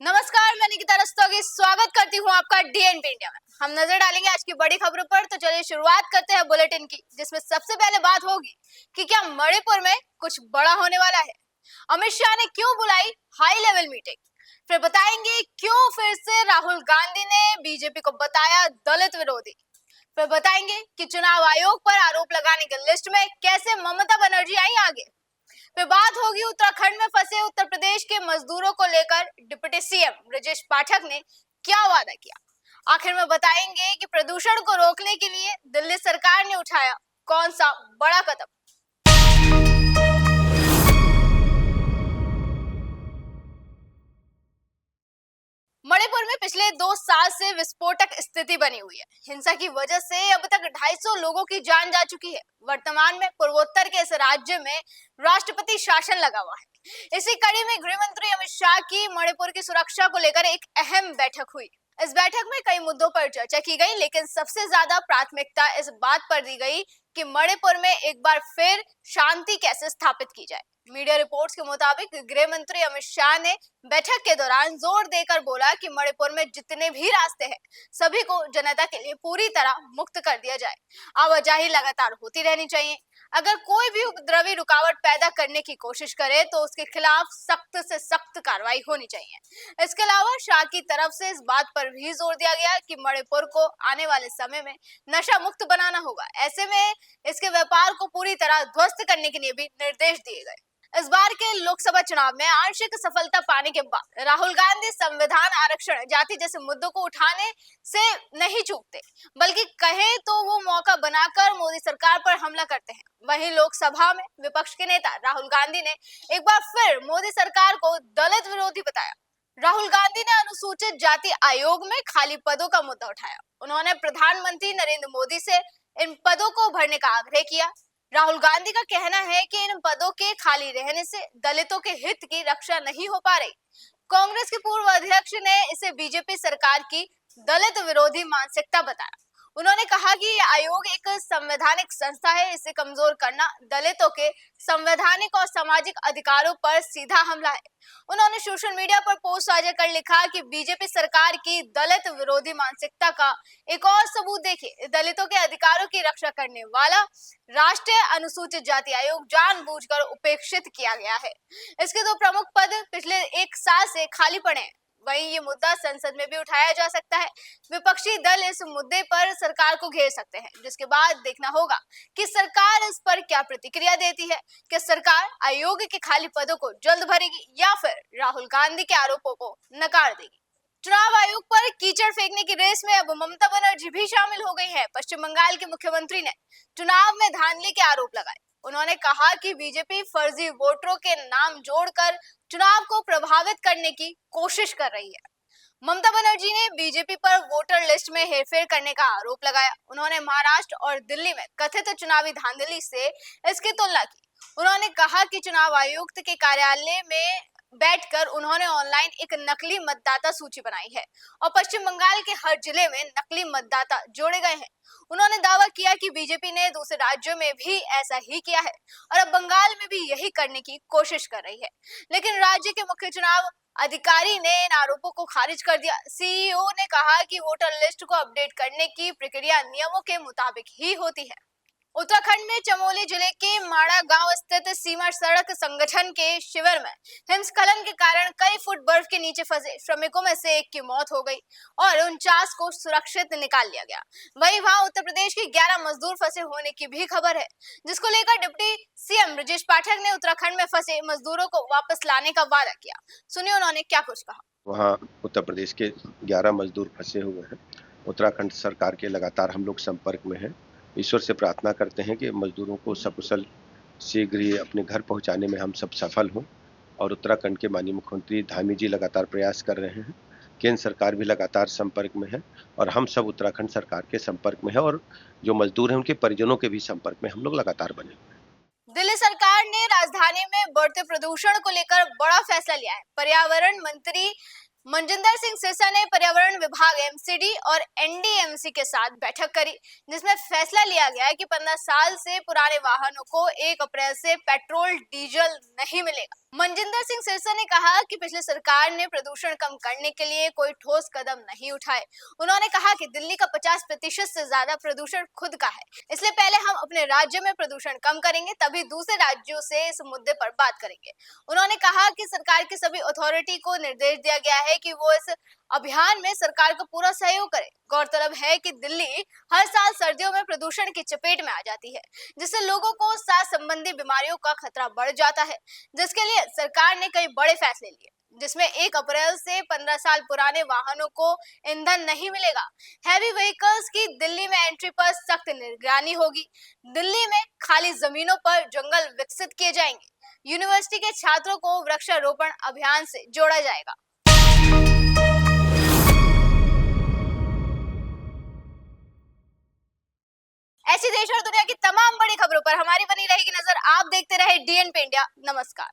नमस्कार, मैं निकिता रस्तोगी स्वागत करती हूँ आपका डीएनपी इंडिया में। हम नजर डालेंगे आज की बड़ी खबरों पर। तो चलिए शुरुआत करते हैं बुलेटिन की, जिसमें सबसे पहले बात होगी कि क्या मणिपुर में कुछ बड़ा होने वाला है। अमित शाह ने क्यों बुलाई हाई लेवल मीटिंग। फिर बताएंगे क्यों फिर से राहुल गांधी ने बीजेपी को बताया दलित विरोधी। फिर बताएंगे कि चुनाव आयोग पर आरोप लगाने की लिस्ट में कैसे ममता बनर्जी आई आगे। फिर बात होगी उत्तराखंड में फंसे उत्तर प्रदेश के मजदूरों को लेकर डिप्टी सीएम ब्रजेश पाठक ने क्या वादा किया। आखिर में बताएंगे कि प्रदूषण को रोकने के लिए दिल्ली सरकार ने उठाया कौन सा बड़ा कदम। मणिपुर में पिछले 2 साल से विस्फोटक स्थिति बनी हुई है। हिंसा की वजह से अब तक 250 लोगों की जान जा चुकी है। वर्तमान में पूर्वोत्तर के इस राज्य में राष्ट्रपति शासन लगा हुआ है। इसी कड़ी में गृह मंत्री अमित शाह की मणिपुर की सुरक्षा को लेकर एक अहम बैठक हुई। इस बैठक में कई मुद्दों पर चर्चा की गई, लेकिन सबसे ज्यादा प्राथमिकता इस बात पर दी गई कि मणिपुर में एक बार फिर शांति कैसे स्थापित की जाए। मीडिया रिपोर्ट्स के मुताबिक गृह मंत्री अमित शाह ने बैठक के दौरान जोर देकर बोला कि मणिपुर में जितने भी रास्ते हैं सभी को जनता के लिए पूरी तरह मुक्त कर दिया जाए। आवाजाही लगातार होती रहनी चाहिए। अगर कोई भी उपद्रवी रुकावट पैदा करने की कोशिश करे तो उसके खिलाफ सख्त से सख्त कार्रवाई होनी चाहिए। इसके अलावा शाह की तरफ से इस बात पर भी जोर दिया गया कि मणिपुर को आने वाले समय में नशा मुक्त बनाना होगा। ऐसे में इसके व्यापार को पूरी तरह ध्वस्त करने के लिए भी निर्देश दिए गए। इस बार के लोकसभा चुनाव में आंशिक सफलता पाने के बाद राहुल गांधी संविधान, आरक्षण, जाति जैसे मुद्दों को उठाने से नहीं चूकते, बल्कि कहे तो वो मौका बनाकर मोदी सरकार पर हमला करते हैं। वहीं लोकसभा में विपक्ष के नेता राहुल गांधी ने एक बार फिर मोदी सरकार को दलित विरोधी बताया। राहुल गांधी ने अनुसूचित जाति आयोग में खाली पदों का मुद्दा उठाया। उन्होंने प्रधानमंत्री नरेंद्र मोदी से इन पदों को भरने का आग्रह किया। राहुल गांधी का कहना है कि इन पदों के खाली रहने से दलितों के हित की रक्षा नहीं हो पा रही। कांग्रेस के पूर्व अध्यक्ष ने इसे बीजेपी सरकार की दलित विरोधी मानसिकता बताया। उन्होंने कहा कि ये आयोग एक संवैधानिक संस्था है, इसे कमजोर करना दलितों के संवैधानिक और सामाजिक अधिकारों पर सीधा हमला है। उन्होंने सोशल मीडिया पर पोस्ट साझा कर लिखा कि बीजेपी सरकार की दलित विरोधी मानसिकता का एक और सबूत देखिए। दलितों के अधिकारों की रक्षा करने वाला राष्ट्रीय अनुसूचित जाति आयोग जानबूझकर उपेक्षित किया गया है। इसके 2 प्रमुख पद पिछले 1 साल से खाली पड़े हैं। वहीं ये मुद्दा संसद में भी उठाया जा सकता है। विपक्षी दल इस मुद्दे पर सरकार को घेर सकते हैं, जिसके बाद देखना होगा कि सरकार इस पर क्या प्रतिक्रिया देती है। कि सरकार आयोग के खाली पदों को जल्द भरेगी या फिर राहुल गांधी के आरोपों को नकार देगी। चुनाव आयोग पर कीचड़ फेंकने की रेस में अब ममता बनर्जी भी शामिल हो गई है। पश्चिम बंगाल के मुख्यमंत्री ने चुनाव में धांधली के आरोप लगाए। उन्होंने कहा कि बीजेपी फर्जी वोटरों के नाम जोड़कर चुनाव को प्रभावित करने की कोशिश कर रही है। ममता बनर्जी ने बीजेपी पर वोटर लिस्ट में हेरफेर करने का आरोप लगाया। उन्होंने महाराष्ट्र और दिल्ली में कथित चुनावी धांधली से इसकी तुलना की। उन्होंने कहा कि चुनाव आयुक्त के कार्यालय में बैठकर उन्होंने ऑनलाइन एक नकली मतदाता सूची बनाई है और पश्चिम बंगाल के हर जिले में नकली मतदाता जोड़े गए हैं। उन्होंने दावा किया कि बीजेपी ने दूसरे राज्यों में भी ऐसा ही किया है और अब बंगाल में भी यही करने की कोशिश कर रही है। लेकिन राज्य के मुख्य चुनाव अधिकारी ने इन आरोपों को खारिज कर दिया। सीईओ ने कहा कि वोटर लिस्ट को अपडेट करने की प्रक्रिया नियमों के मुताबिक ही होती है। उत्तराखंड में चमोली जिले के माड़ा गांव स्थित सीमा सड़क संगठन के शिविर में हिमस्खलन के कारण कई फुट बर्फ के नीचे फंसे श्रमिकों में से एक की मौत हो गई और 49 को सुरक्षित निकाल लिया गया। वहीं वहां उत्तर प्रदेश के 11 मजदूर फंसे होने की भी खबर है, जिसको लेकर डिप्टी सीएम ब्रजेश पाठक ने उत्तराखंड में फंसे मजदूरों को वापस लाने का वादा किया। सुनिए उन्होंने क्या कुछ कहा। वहाँ उत्तर प्रदेश के 11 मजदूर फंसे हुए हैं। उत्तराखंड सरकार के लगातार हम लोग संपर्क में हैं। ईश्वर से प्रार्थना करते हैं कि मजदूरों को सकुशल शीघ्र ही अपने घर पहुंचाने में हम सब सफल हों। और उत्तराखंड के माननीय मुख्यमंत्री धामी जी लगातार प्रयास कर रहे हैं। केंद्र सरकार भी लगातार संपर्क में है और हम सब उत्तराखंड सरकार के संपर्क में है और जो मजदूर हैं उनके परिजनों के भी संपर्क में हम लोग लगातार बने हुए हैं। दिल्ली सरकार ने राजधानी में बढ़ते प्रदूषण को लेकर बड़ा फैसला लिया है। पर्यावरण मंत्री मनजिंदर सिंह सिरसा ने पर्यावरण विभाग, एमसीडी और एनडीएमसी के साथ बैठक करी, जिसमें फैसला लिया गया है कि 15 साल से पुराने वाहनों को 1 अप्रैल से पेट्रोल डीजल नहीं मिलेगा। मनजिंदर सिंह सिरसा ने कहा कि पिछली सरकार ने प्रदूषण कम करने के लिए कोई ठोस कदम नहीं उठाए। उन्होंने कहा कि दिल्ली का 50% से ज्यादा प्रदूषण खुद का है, इसलिए पहले हम अपने राज्य में प्रदूषण कम करेंगे, तभी दूसरे राज्यों से इस मुद्दे पर बात करेंगे। उन्होंने कहा कि सरकार की सभी अथॉरिटी को निर्देश दिया गया है कि वो इस अभियान में सरकार का पूरा सहयोग करे। गौरतलब है कि दिल्ली हर साल सर्दियों में प्रदूषण की चपेट में आ जाती है, जिससे लोगों को सांस संबंधी बीमारियों का खतरा बढ़ जाता है, जिसके लिए सरकार ने कई बड़े फैसले लिए, जिसमें 1 अप्रैल से 15 साल पुराने वाहनों को ईंधन नहीं मिलेगा। हैवी व्हीकल्स की दिल्ली में एंट्री पर सख्त निगरानी होगी। दिल्ली में खाली जमीनों पर जंगल विकसित किए जाएंगे। यूनिवर्सिटी के छात्रों को वृक्षारोपण अभियान से जोड़ा जाएगा। ऐसी देश और दुनिया की तमाम बड़ी खबरों पर हमारी बनी रहेगी नजर। आप देखते रहे डीएन पे इंडिया। नमस्कार।